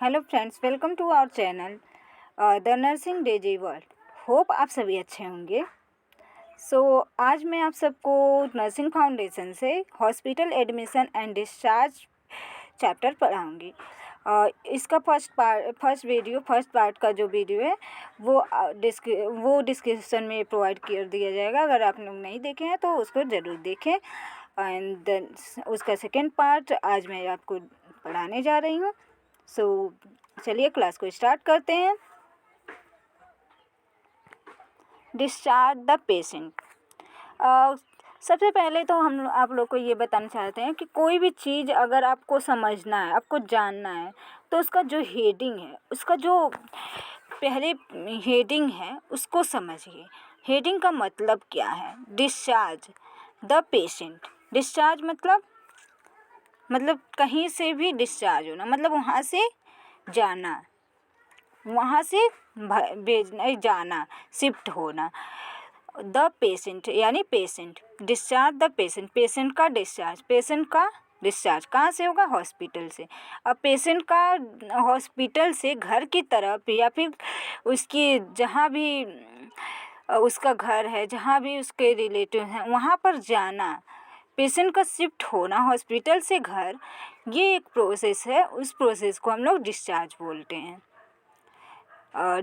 Hello friends, welcome to our channel the nursing Daisy world. Hope आप सभी अच्छे होंगे। आज मैं आप सबको नर्सिंग फाउंडेशन से hospital admission and discharge chapter पढ़ाऊँगी। इसका फर्स्ट पार्ट का जो वीडियो है वो डिस्क्रिप्शन में प्रोवाइड कर दिया जाएगा। अगर आप लोग नहीं देखे हैं तो उसको ज़रूर देखें। एंड देन उसका सेकेंड पार्ट आज मैं आपको पढ़ाने जा रही हूँ। चलिए क्लास को स्टार्ट करते हैं। Discharge the patient. सबसे पहले तो हम आप लोग को ये बताना चाहते हैं कि कोई भी चीज़ अगर आपको समझना है, आपको जानना है, तो उसका जो हेडिंग है, उसका जो पहले हेडिंग है उसको समझिए। हेडिंग का मतलब क्या है? Discharge the patient. डिस्चार्ज मतलब कहीं से भी डिस्चार्ज होना, मतलब वहाँ से जाना, वहाँ से भेजना, जाना, शिफ्ट होना। द पेशेंट यानी patient, discharge the patient, patient का डिस्चार्ज कहाँ से होगा? हॉस्पिटल से। अब पेशेंट का हॉस्पिटल से घर की तरफ या फिर उसकी जहाँ भी उसका घर है, जहाँ भी उसके रिलेटिव हैं, वहाँ पर जाना, पेशेंट का शिफ्ट होना हॉस्पिटल से घर, ये एक प्रोसेस है। उस प्रोसेस को हम लोग डिस्चार्ज बोलते हैं।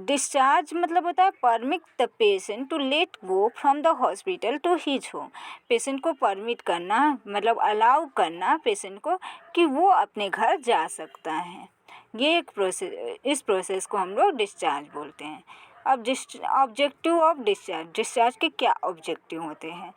डिस्चार्ज मतलब होता है permit the patient to let go from the hospital to his home. Patient को परमिट करना मतलब अलाउ करना पेशेंट को कि वो अपने घर जा सकता है। ये एक प्रोसेस, इस प्रोसेस को हम लोग डिस्चार्ज बोलते हैं। अब ऑब्जेक्टिव ऑफ डिस्चार्ज, डिस्चार्ज के क्या ऑब्जेक्टिव होते हैं?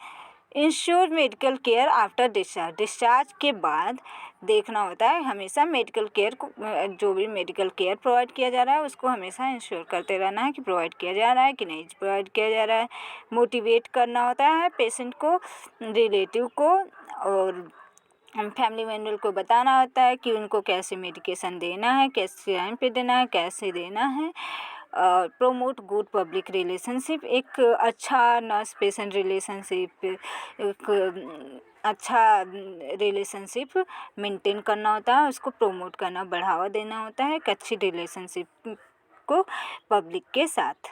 Ensure medical care after discharge, discharge के बाद देखना होता है हमेशा मेडिकल केयर को, जो भी मेडिकल केयर प्रोवाइड किया जा रहा है उसको हमेशा इंश्योर करते रहना है कि प्रोवाइड किया जा रहा है कि नहीं प्रोवाइड किया जा रहा है। मोटिवेट करना होता है पेशेंट को, रिलेटिव को और फैमिली मेम्बर को बताना होता है कि उनको कैसे मेडिकेशन देना है, कैसे टाइम पे देना है, कैसे देना है। प्रोमोट गुड पब्लिक रिलेशनशिप, एक अच्छा नर्स पेशेंट रिलेशनशिप, एक अच्छा रिलेशनशिप मेंटेन करना होता है, उसको प्रोमोट करना, बढ़ावा देना होता है एक अच्छी रिलेशनशिप को पब्लिक के साथ।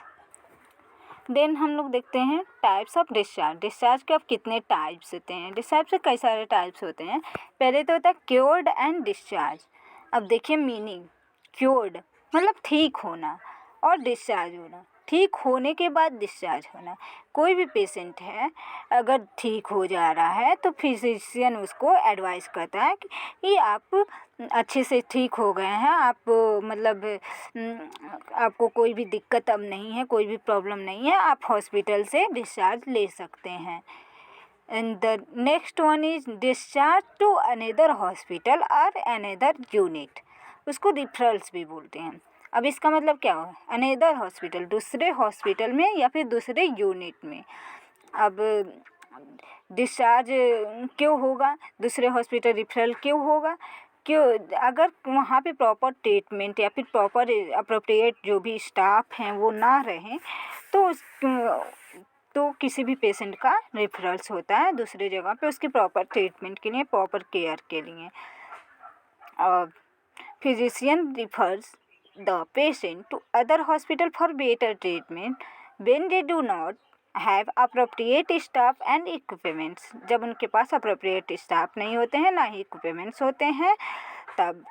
देन हम लोग देखते हैं टाइप्स ऑफ डिस्चार्ज। डिस्चार्ज के अब कितने टाइप्स होते हैं? डिस्चार्ज के कई सारे टाइप्स होते हैं। पहले तो होता है क्योर्ड एंड डिस्चार्ज। अब देखिए मीनिंग, क्योर्ड मतलब ठीक होना और डिस्चार्ज होना, ठीक होने के बाद डिस्चार्ज होना। कोई भी पेशेंट है अगर ठीक हो जा रहा है तो फिजिशियन उसको एडवाइस करता है कि आप अच्छे से ठीक हो गए हैं, आप मतलब आपको कोई भी दिक्कत अब नहीं है, कोई भी प्रॉब्लम नहीं है, आप हॉस्पिटल से डिस्चार्ज ले सकते हैं। And the next one is discharge to another hospital और अनदर यूनिट, उसको रिफरल्स भी बोलते हैं। अब इसका मतलब क्या हुआ? अनदर हॉस्पिटल, दूसरे हॉस्पिटल में या फिर दूसरे यूनिट में। अब डिस्चार्ज क्यों होगा? दूसरे हॉस्पिटल रिफरल क्यों होगा? क्यों? अगर वहाँ पे प्रॉपर ट्रीटमेंट या फिर प्रॉपर अप्रोप्रिएट जो भी स्टाफ हैं वो ना रहें तो किसी भी पेशेंट का रेफरल्स होता है दूसरे जगह पे उसकी प्रॉपर ट्रीटमेंट के लिए, प्रॉपर केयर के लिए। Physician refers the patient to other hospital for better treatment when they do not have appropriate staff and equipments. जब उनके पास अप्रोप्रिएट स्टाफ नहीं होते हैं, ना ही इक्विपमेंट्स होते हैं, तब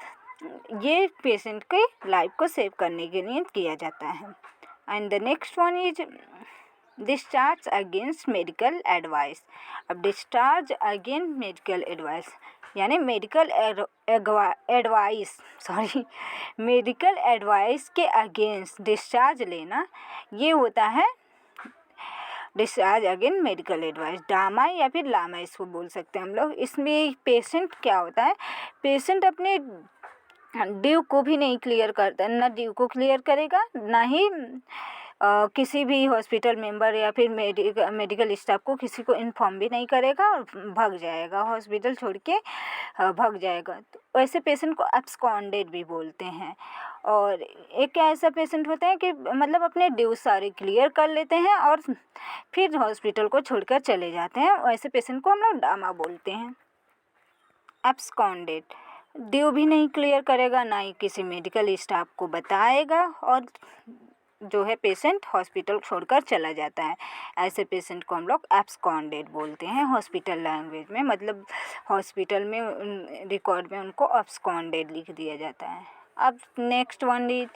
ये पेशेंट के लाइफ को सेव करने के लिए किया जाता है। And the next one is discharge against medical advice. अब डिस्चार्ज अगेंस्ट मेडिकल एडवाइस यानी मेडिकल एडवाइस के अगेंस्ट डिस्चार्ज लेना, ये होता है डिस्चार्ज अगेंस्ट मेडिकल एडवाइस। डामा या फिर लामा इसको बोल सकते हैं हम लोग। इसमें पेशेंट क्या होता है, पेशेंट अपने ड्यू को भी नहीं क्लियर करता, ना ड्यू को क्लियर करेगा, ना ही किसी भी हॉस्पिटल मेंबर या फिर मेडिकल स्टाफ को किसी को इन्फॉर्म भी नहीं करेगा और भाग जाएगा, हॉस्पिटल छोड़ के भाग जाएगा। तो ऐसे पेशेंट को एब्सकॉन्डेड भी बोलते हैं। और एक ऐसा पेशेंट होता है कि मतलब अपने ड्यू सारे क्लियर कर लेते हैं और फिर हॉस्पिटल को छोड़कर चले जाते हैं, ऐसे पेशेंट को हम लोग डामा बोलते हैं, एब्सकॉन्डेड। ड्यू भी नहीं क्लियर करेगा, ना ही किसी मेडिकल स्टाफ को बताएगा, और जो है पेशेंट हॉस्पिटल छोड़कर चला जाता है। ऐसे पेशेंट को हम लोग एब्सकॉन्डेड बोलते हैं हॉस्पिटल लैंग्वेज में, मतलब हॉस्पिटल में रिकॉर्ड में उनको एब्सकॉन्डेड लिख दिया जाता है। अब next one is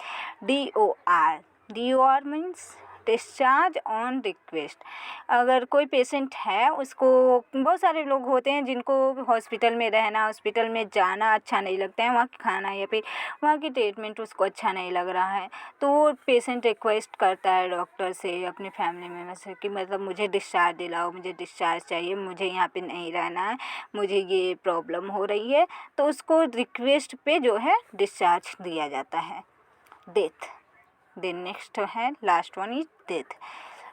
DOR। DOR means discharge on request. अगर कोई पेशेंट है, उसको बहुत सारे लोग होते हैं जिनको हॉस्पिटल में रहना, हॉस्पिटल में जाना अच्छा नहीं लगता है, वहाँ का खाना या फिर वहाँ की ट्रीटमेंट उसको अच्छा नहीं लग रहा है, तो वो पेशेंट रिक्वेस्ट करता है डॉक्टर से, अपने फैमिली मेम्बर से कि मतलब मुझे डिस्चार्ज दिलाओ, मुझे डिस्चार्ज चाहिए, मुझे यहाँ पे नहीं रहना है, मुझे ये प्रॉब्लम हो रही है, तो उसको रिक्वेस्ट पे जो है डिस्चार्ज दिया जाता है। डेथ। देन नेक्स्ट है लास्ट वन इज डेथ।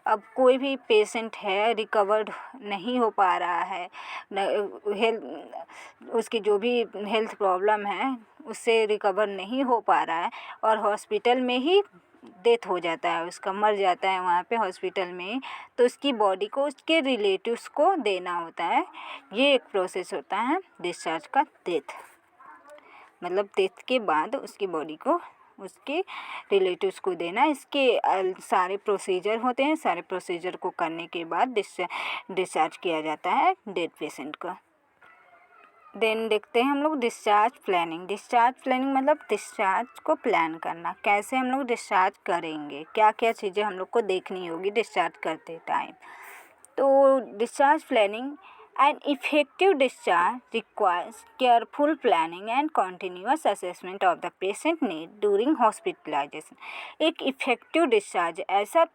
अब कोई भी पेशेंट है, रिकवर्ड नहीं हो पा रहा है, उसकी जो भी हेल्थ प्रॉब्लम है उससे रिकवर नहीं हो पा रहा है, और हॉस्पिटल में ही डेथ हो जाता है, उसका मर जाता है वहाँ पे हॉस्पिटल में, तो उसकी बॉडी को उसके रिलेटिव्स को देना होता है। ये एक प्रोसेस होता है डिस्चार्ज का। डेथ मतलब डेथ के बाद उसकी बॉडी को उसके रिलेटिव्स को देना। इसके सारे प्रोसीजर होते हैं, सारे प्रोसीजर को करने के बाद डिस्चार्ज किया जाता है डेड पेशेंट का। देन देखते हैं हम लोग डिस्चार्ज प्लानिंग। डिस्चार्ज प्लानिंग मतलब डिस्चार्ज को प्लान करना, कैसे हम लोग डिस्चार्ज करेंगे, क्या क्या चीज़ें हम लोग को देखनी होगी डिस्चार्ज करते टाइम। तो discharge planning An effective discharge requires careful planning and continuous assessment of the patient need during hospitalization. एक इफ़ेक्टिव डिस्चार्ज ऐसा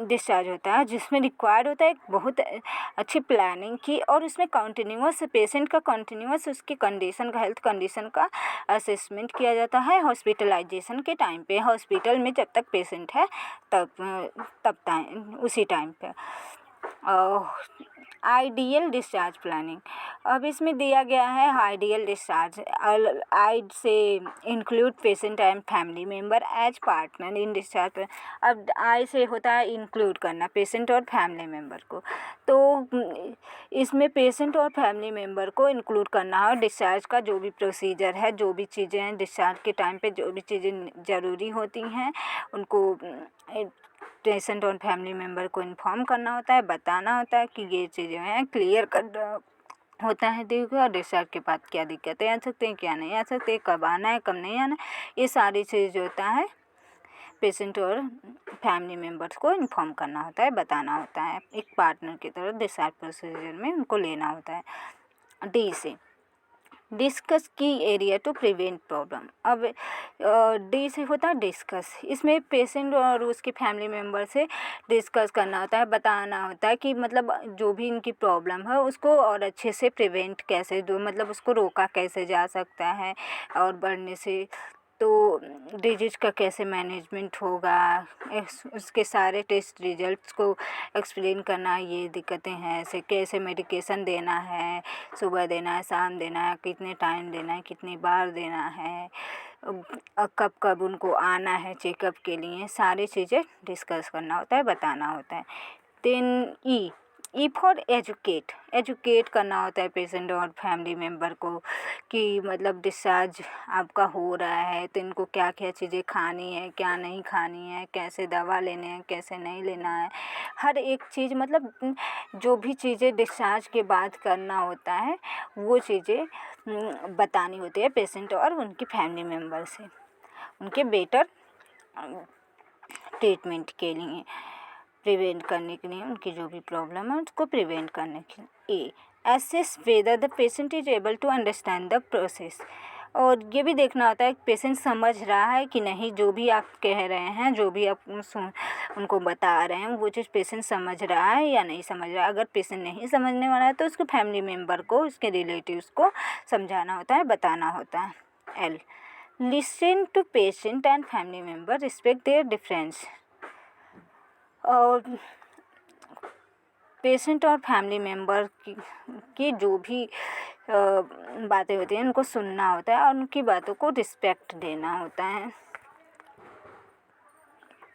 डिस्चार्ज होता है जिसमें रिक्वायर्ड होता है एक बहुत अच्छी प्लानिंग की, और उसमें कंटिन्यूस पेशेंट का कंटिन्यूस उसकी कंडीशन का, हेल्थ कंडीशन का असेसमेंट किया जाता है हॉस्पिटलाइजेशन के टाइम पे। हॉस्पिटल में जब तक पेशेंट है तब टाइम, उसी टाइम पे। Ideal discharge planning. अब इसमें दिया गया है आइडियल डिस्चार्ज। आई से include patient and family member as partner in discharge. अब आई से होता है इंक्लूड करना पेशेंट और फैमिली मेम्बर को, तो इसमें पेशेंट और फैमिली मेम्बर को इंक्लूड करना है। डिस्चार्ज का जो भी प्रोसीजर है, जो भी चीज़ें हैं डिस्चार्ज के टाइम पे, जो भी चीज़ें ज़रूरी होती हैं उनको पेशेंट और फैमिली मेम्बर को इन्फॉर्म करना होता है, बताना होता है कि ये चीज़ें हैं, क्लियर करना होता है देखो, और डिस्चार्ज के बाद क्या दिक्कतें आ सकती हैं, क्या नहीं आ सकती, कब आना है, कब नहीं आना, ये सारी चीज़ जो होता है पेशेंट और फैमिली मेम्बर्स को इन्फॉर्म करना होता है, बताना होता है। एक पार्टनर की तरह डिस्चार्ज प्रोसीजर में उनको लेना होता है। डी से डिस्कस की एरिया टू प्रिवेंट प्रॉब्लम। अब डी से होता है डिस्कस। इसमें पेशेंट और उसके फैमिली मेम्बर से डिस्कस करना होता है, बताना होता है कि मतलब जो भी इनकी प्रॉब्लम है उसको और अच्छे से प्रिवेंट कैसे दो, मतलब उसको रोका कैसे जा सकता है और बढ़ने से, तो डिजीज का कैसे मैनेजमेंट होगा, उसके सारे टेस्ट रिजल्ट्स को एक्सप्लेन करना, ये दिक्कतें हैं, ऐसे कैसे मेडिकेशन देना है, सुबह देना है, शाम देना है, कितने टाइम देना है, कितनी बार देना है, कब कब उनको आना है चेकअप के लिए, सारी चीज़ें डिस्कस करना होता है, बताना होता है। देन ई फॉर एजुकेट करना होता है पेशेंट और फैमिली मेम्बर को कि मतलब डिस्चार्ज आपका हो रहा है तो इनको क्या क्या चीज़ें खानी है, क्या नहीं खानी है, कैसे दवा लेने हैं, कैसे नहीं लेना है, हर एक चीज़ मतलब जो भी चीज़ें डिस्चार्ज के बाद करना होता है वो चीज़ें बतानी होती है पेशेंट और उनकी फैमिली मेम्बर से, उनके बेटर ट्रीटमेंट के लिए, प्रिवेंट करने के लिए, उनकी जो भी प्रॉब्लम है उसको प्रिवेंट करने के लिए। Assess whether the patient is able to understand the process. और ये भी देखना होता है कि पेशेंट समझ रहा है कि नहीं, जो भी आप कह रहे हैं, जो भी आप उनको बता रहे हैं वो चीज़ पेशेंट समझ रहा है या नहीं समझ रहा है। अगर पेशेंट नहीं समझने वाला है तो उसको फैमिली मेम्बर को, उसके रिलेटिव्स को समझाना होता है, बताना होता है। एल listen to patient and family member, respect their difference. और पेशेंट और फैमिली मेम्बर की जो भी बातें होती हैं उनको सुनना होता है और उनकी बातों को रिस्पेक्ट देना होता है।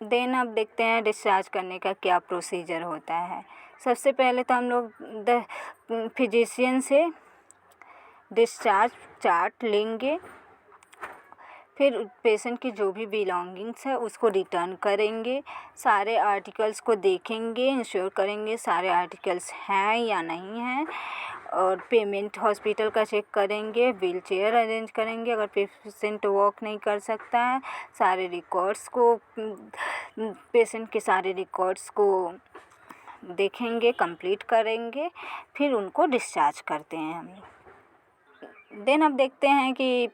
देन अब देखते हैं डिस्चार्ज करने का क्या प्रोसीजर होता है। सबसे पहले तो हम लोग फिजिशियन से डिस्चार्ज चार्ट लेंगे। फिर पेशेंट की जो भी बिलोंगिंग्स है उसको रिटर्न करेंगे। सारे आर्टिकल्स को देखेंगे, इंश्योर करेंगे सारे आर्टिकल्स हैं या नहीं हैं। और पेमेंट हॉस्पिटल का चेक करेंगे। व्हील चेयर अरेंज करेंगे अगर पेशेंट वॉक नहीं कर सकता है। सारे रिकॉर्ड्स को पेशेंट के सारे रिकॉर्ड्स को देखेंगे, कंप्लीट करेंगे, फिर उनको डिस्चार्ज करते हैं हम। देन अब देखते हैं कि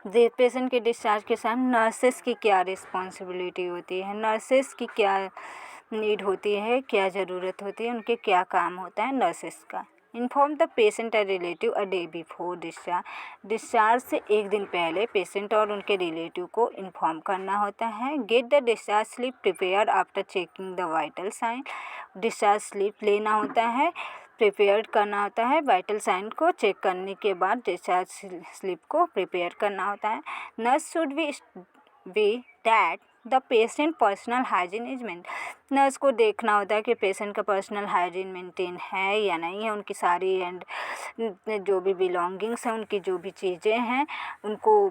पेशेंट के डिस्चार्ज के समय नर्सेस की क्या रिस्पॉन्सिबिलिटी होती है, नर्सेस की क्या नीड होती है, क्या ज़रूरत होती है, उनके क्या काम होता है नर्सेस का। Inform the patient and relative a day before discharge. Discharge से एक दिन पहले पेशेंट और उनके रिलेटिव को इन्फॉर्म करना होता है। Get the discharge slip prepare after checking the vital sign. Discharge slip लेना होता है, प्रिपेयर करना होता है। वाइटल साइन को चेक करने के बाद डिस्चार्ज स्लिप को प्रिपेयर करना होता है। Nurse should be that the patient personal hygiene is maintain. Nurse को देखना होता है कि पेशेंट का पर्सनल हाइजीन मेंटेन है या नहीं है। उनकी सारी एंड जो भी बिलोंगिंग्स हैं, उनकी जो भी चीज़ें हैं, उनको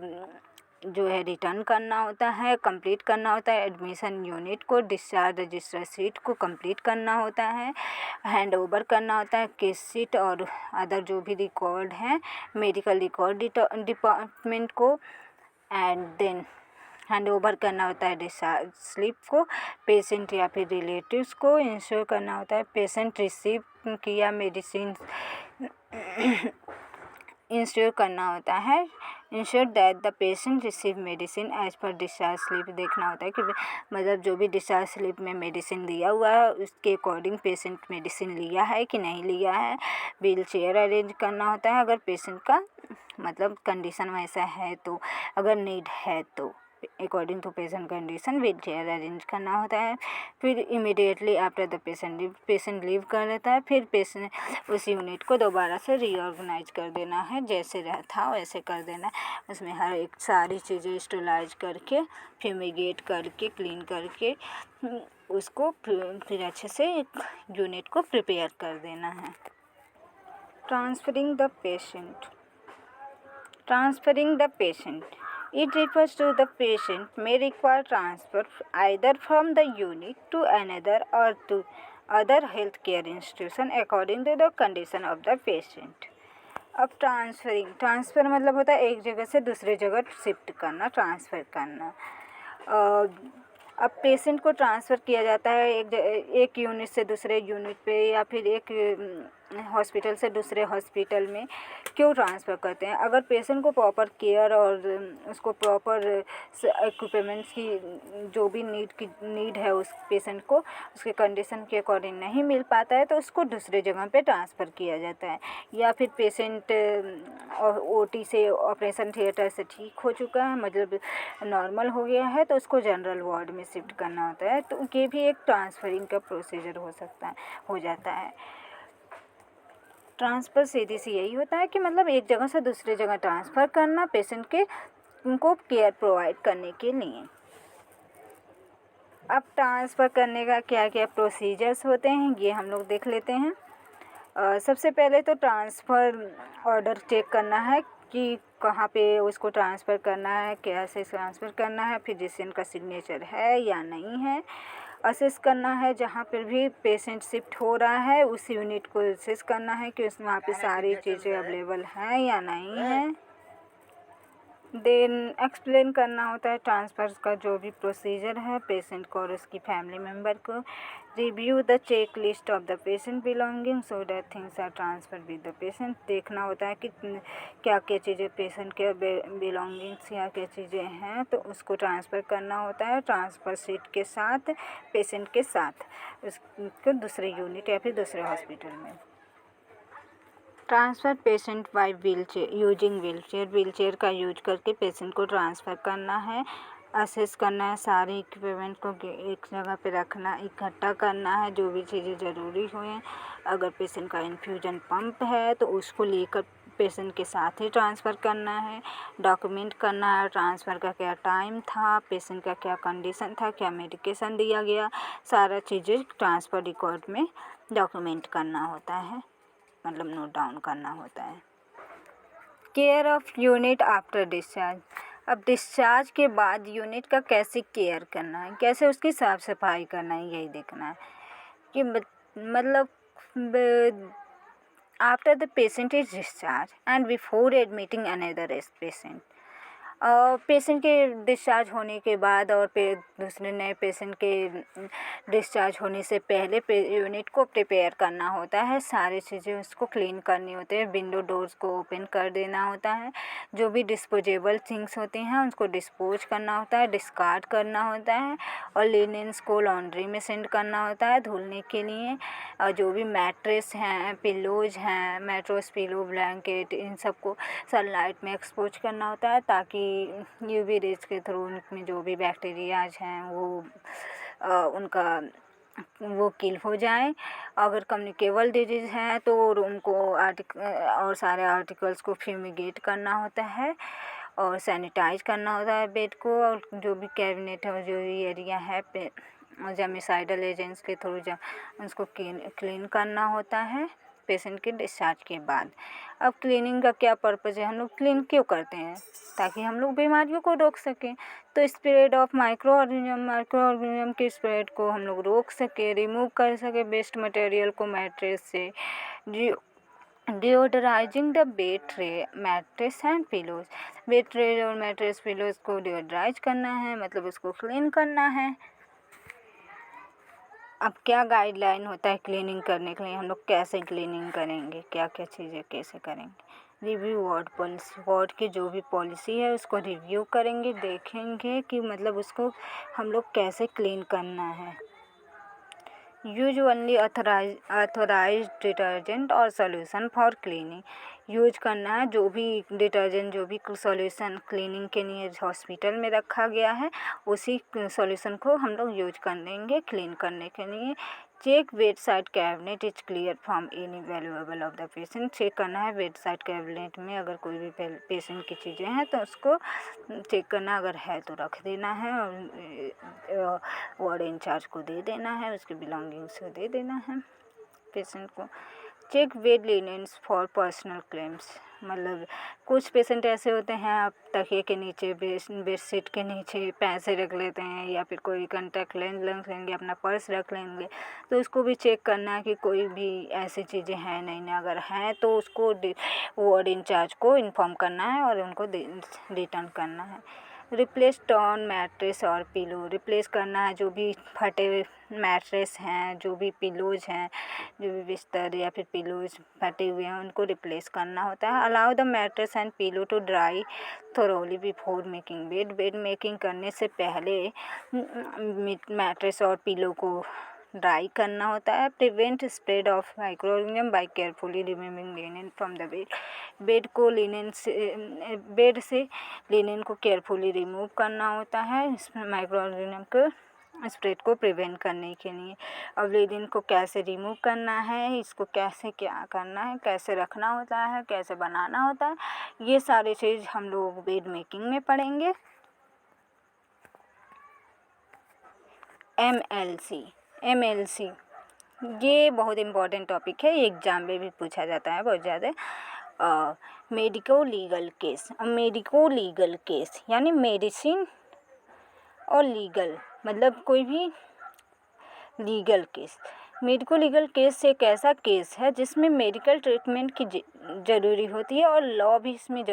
जो है रिटर्न करना होता है, कंप्लीट करना होता है। एडमिशन यूनिट को डिस्चार्ज रजिस्टर शीट को कंप्लीट करना होता है। हैंड ओवर करना होता है केस शीट और अदर जो भी रिकॉर्ड हैं मेडिकल रिकॉर्ड डिपार्टमेंट को। एंड देन हैंड ओवर करना होता है डिस्चार्ज स्लिप को पेशेंट या फिर रिलेटिव्स को। इंश्योर करना होता है पेशेंट रिसीव किया मेडिसिन। इंश्योर करना होता है ensure that the patient receive medicine as per discharge slip. देखना होता है कि मतलब जो भी डिस्चार्ज स्लिप में मेडिसिन दिया हुआ है उसके अकॉर्डिंग पेशेंट मेडिसिन लिया है कि नहीं लिया है। व्हील चेयर अरेंज करना होता है अगर पेशेंट का मतलब कंडीशन वैसा है तो, अगर नीड है तो according to patient condition wheelchair arrange करना होता है। फिर immediately after the patient leave कर लेता है। फिर पेशेंट उस यूनिट को दोबारा से रीऑर्गेनाइज कर देना है, जैसे था वैसे कर देना है। उसमें हर एक सारी चीज़ें स्टेलाइज करके फ्यूमिगेट करके क्लीन करके उसको फिर अच्छे से एक यूनिट को प्रिपेयर कर देना है। Transferring the patient it refers to the patient may require transfer either from the unit to another or to other healthcare institution according to the condition of the patient। अब transfer मतलब होता है एक जगह से दूसरे जगह शिफ्ट करना, ट्रांसफ़र करना। अब पेशेंट को ट्रांसफ़र किया जाता है एक यूनिट से दूसरे यूनिट पे या फिर एक हॉस्पिटल से दूसरे हॉस्पिटल में। क्यों ट्रांसफ़र करते हैं? अगर पेशेंट को प्रॉपर केयर और उसको प्रॉपर इक्विपमेंट्स की जो भी नीड है उस पेशेंट को उसके कंडीशन के अकॉर्डिंग नहीं मिल पाता है तो उसको दूसरे जगह पे ट्रांसफ़र किया जाता है। या फिर पेशेंट ओटी से ऑपरेशन थिएटर से ठीक हो चुका है, मतलब नॉर्मल हो गया है, तो उसको जनरल वार्ड में शिफ्ट करना होता है। तो ये भी एक ट्रांसफरिंग का प्रोसीजर हो जाता है। ट्रांसफ़र सीधी सी यही होता है कि मतलब एक जगह से दूसरी जगह ट्रांसफ़र करना पेशेंट के उनको केयर प्रोवाइड करने के लिए। अब ट्रांसफ़र करने का क्या क्या प्रोसीजर्स होते हैं ये हम लोग देख लेते हैं। सबसे पहले तो ट्रांसफ़र ऑर्डर चेक करना है कि कहाँ पे उसको ट्रांसफ़र करना है, कैसे ट्रांसफ़र करना है, फिजिशियन का सिग्नेचर है या नहीं है। असेस करना है जहाँ पर भी पेशेंट शिफ्ट हो रहा है उस यूनिट को असेस करना है कि उस वहाँ पे सारी चीज़ें अवेलेबल हैं या नहीं हैं। देन एक्सप्लेन करना होता है ट्रांसफ़र का जो भी प्रोसीजर है पेशेंट को और उसकी फैमिली मेम्बर को। Review the checklist of the patient belonging so that things are transfer with the patient. देखना होता है कि क्या क्या चीज़ें पेशेंट के बिलोंगिंग्स या क्या चीज़ें हैं तो उसको ट्रांसफ़र करना होता है ट्रांसफ़र शीट के साथ पेशेंट के साथ उसको दूसरे यूनिट या फिर दूसरे हॉस्पिटल में। Transfer patient bye wheelchair using wheelchair का यूज करके पेशेंट को ट्रांसफ़र करना है। असेस करना है सारे इक्विपमेंट को एक जगह पे रखना, इकट्ठा करना है जो भी चीज़ें ज़रूरी हुए। अगर पेशेंट का इन्फ्यूजन पंप है तो उसको लेकर पेशेंट के साथ ही ट्रांसफ़र करना है। डॉक्यूमेंट करना है ट्रांसफ़र का क्या टाइम था, पेशेंट का क्या कंडीशन था, क्या मेडिकेशन दिया गया, सारा चीज़ें ट्रांसफ़र रिकॉर्ड में डॉक्यूमेंट करना होता है, मतलब नोट डाउन करना होता है। Care of unit after discharge. अब डिस्चार्ज के बाद यूनिट का कैसे केयर करना है, कैसे उसकी साफ़ सफाई करना है, यही देखना है कि मतलब after the patient is discharge and before admitting another patient. Patient के डिस्चार्ज होने के बाद और दूसरे नए पेशेंट के डिस्चार्ज होने से पहले यूनिट को प्रिपेयर करना होता है, सारी चीज़ें उसको क्लीन करनी होती है, विंडो डोर्स को ओपन कर देना होता है, जो भी डिस्पोजेबल थिंग्स होती हैं उसको डिस्पोज करना होता है, डिस्कार्ड करना होता है, और लिनेंस को लॉन्ड्री में सेंड करना होता है धुलने के लिए। और जो भी मैट्रेस हैं, पिलोज हैं, मैट्रेस, पिलो, ब्लैंकेट, इन सबको सनलाइट में एक्सपोज करना होता है ताकि यूवी रेज के थ्रू उनमें जो भी बैक्टीरियाज हैं उनका वो किल हो जाए। अगर कम्युनिकेबल डिजीज़ हैं तो उनको और सारे आर्टिकल्स को फ्यूमिगेट करना होता है और सैनिटाइज करना होता है बेड को, और जो भी कैबिनेट है, जो भी एरिया है जर्मिसाइडल एजेंट्स के थ्रू उसको क्लीन करना होता है पेशेंट के डिस्चार्ज के बाद। अब क्लीनिंग का क्या पर्पज़ है, हम लोग क्लीन क्यों करते हैं, ताकि हम लोग बीमारियों को रोक सकें। तो स्प्रेड ऑफ माइक्रो ऑर्गेनिज्म के स्प्रेड को हम लोग रोक सके, रिमूव कर सके वेस्ट मटेरियल को मैट्रेस से। Deodorising the bed tray, mattress and pillows. Bed tray और मैट्रेस पिलोज को डिओडराइज करना है, मतलब उसको क्लीन करना है। अब क्या गाइडलाइन होता है क्लीनिंग करने के लिए, हम लोग कैसे क्लीनिंग करेंगे, क्या क्या चीज़ें कैसे करेंगे। रिव्यू वार्ड पॉलिसी, वार्ड की जो भी पॉलिसी है उसको रिव्यू करेंगे, देखेंगे कि मतलब उसको हम लोग कैसे क्लीन करना है। यूज ओनली ऑथराइज्ड डिटर्जेंट और सॉल्यूशन फॉर क्लीनिंग। यूज करना है जो भी डिटर्जेंट, जो भी सॉल्यूशन क्लीनिंग के लिए हॉस्पिटल में रखा गया है उसी सॉल्यूशन को हम लोग यूज कर लेंगे क्लीन करने के लिए। Check bedside cabinet is clear from any valuable of the patient. Check करना है बेड साइड कैबिनेट में अगर कोई भी पेशेंट की चीज़ें हैं तो उसको चेक करना, अगर है तो रख देना है और वार्ड इंचार्ज को दे देना है, उसके बिलोंगिंग्स को दे देना है पेशेंट को। Check bed linens for personal claims, मतलब कुछ पेशेंट ऐसे होते हैं आप तकिए के नीचे, बेडशीट के नीचे पैसे रख लेते हैं, या फिर कोई कंटेक्ट लेंस रख लेंगे, अपना पर्स रख लेंगे, तो उसको भी चेक करना है कि कोई भी ऐसी चीज़ें हैं नहीं, अगर हैं तो उसको वार्ड इंचार्ज को इन्फॉर्म करना है और उनको रिटर्न करना है। रिप्लेस टॉर्न मैट्रेस और पिलो, रिप्लेस करना है जो भी फटे मैट्रेस हैं, जो भी पिलोज हैं, जो भी बिस्तर या फिर पिलोज फटे हुए हैं उनको रिप्लेस करना होता है। Allow the mattress and pillow to dry thoroughly before making bed, bed making करने से पहले मैट्रेस और पिलो को ड्राई करना होता है। Prevent spread of microorganism by carefully removing linen from the bed, bed को लिनेन से बेड से लिनेन को केयरफुली रिमूव करना होता है माइक्रोऑर्गेनिज्म को स्प्रेड को प्रिवेंट करने के लिए। अब लिनेन को कैसे रिमूव करना है, इसको कैसे क्या करना है, कैसे रखना होता है, कैसे बनाना होता है, ये सारी चीज़ हम लोग बेड मेकिंग में पढ़ेंगे। MLC ये बहुत इम्पॉर्टेंट टॉपिक है, एग्ज़ाम में भी पूछा जाता है बहुत ज़्यादा। मेडिको लीगल केस यानी मेडिसिन और लीगल, मतलब कोई भी legal case. Medico legal case एक ऐसा केस है जिसमें मेडिकल ट्रीटमेंट की ज़रूरी होती है और लॉ भी इसमें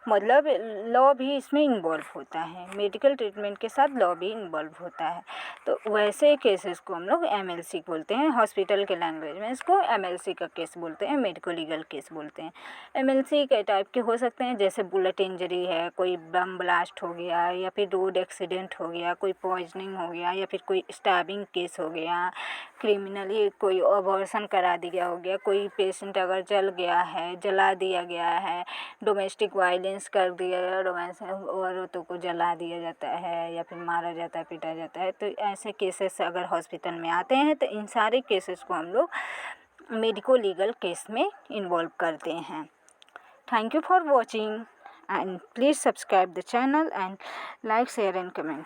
मतलब लॉ भी इसमें इन्वॉल्व होता है, मेडिकल ट्रीटमेंट के साथ लॉ भी इन्वॉल्व होता है। तो वैसे केसेस को हम लोग MLC बोलते हैं, हॉस्पिटल के लैंग्वेज में इसको MLC का केस बोलते हैं, मेडिको लीगल केस बोलते हैं। MLC कई टाइप के हो सकते हैं, जैसे बुलेट इंजरी है, कोई बम ब्लास्ट हो गया, या फिर रोड एक्सीडेंट हो गया, कोई पॉइजनिंग हो गया, या फिर कोई स्टैबिंग केस हो गया, क्रिमिनली कोई अबॉर्शन करा दिया हो गया, कोई पेशेंट अगर जल गया है, जला दिया गया है, डोमेस्टिक वायलेंस कर दिया, औरतों को जला दिया जाता है या फिर मारा जाता है, पीटा जाता है, तो ऐसे केसेस अगर हॉस्पिटल में आते हैं तो इन सारे केसेस को हम लोग मेडिको लीगल केस में इन्वॉल्व करते हैं। Thank you for watching and please subscribe the channel and like, share and comment.